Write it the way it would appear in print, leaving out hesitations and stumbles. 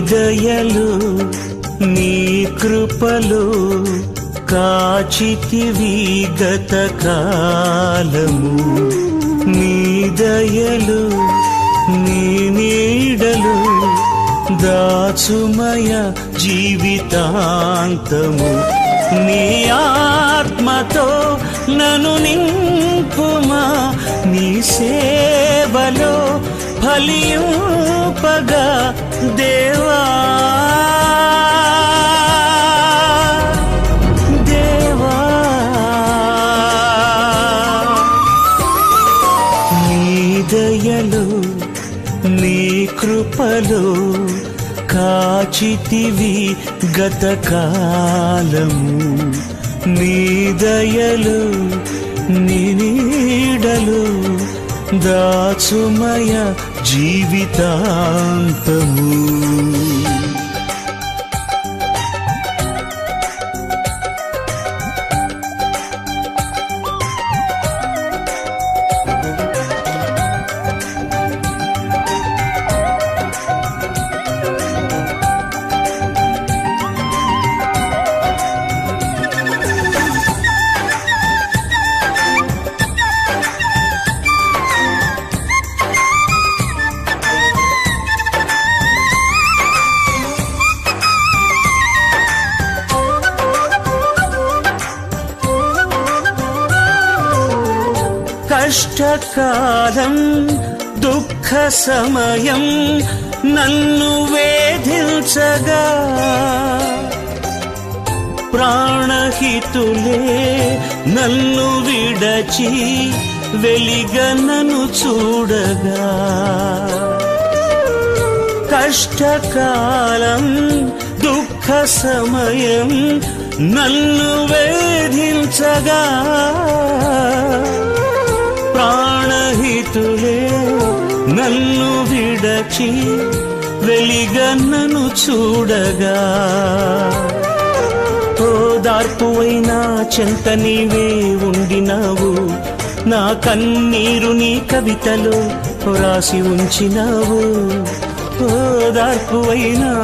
దయలు నీ కృపలు కాచితివి గత కాలము నీ దయలు నీ నీడలు దాచుమయ జీవితాంతము నీ ఆత్మతో నన్ను నింపుమా నీ సేవలో ఫలింపగా దేవా దేవా నీ దయలు నీ కృపలు కాచితివి గత కాలము నీ దయలు నీ నీడలు దాచుమయ జీవితాంతము కష్టకాలం దుఃఖ సమయం నన్ను వేధించగా ప్రాణహితులే నన్ను విడచి వెలిగనను చూడగా కష్టకాలం దుఃఖ సమయం నన్ను వేధించగా ప్రాణహితులే నన్ను విడచి వెలిగన్నను చూడగా ఓదార్పువైనా చెంత నీవే ఉండినావు నా కన్నీరు నీ కవితలో రాసి ఉంచినావు ఓదార్పువైనా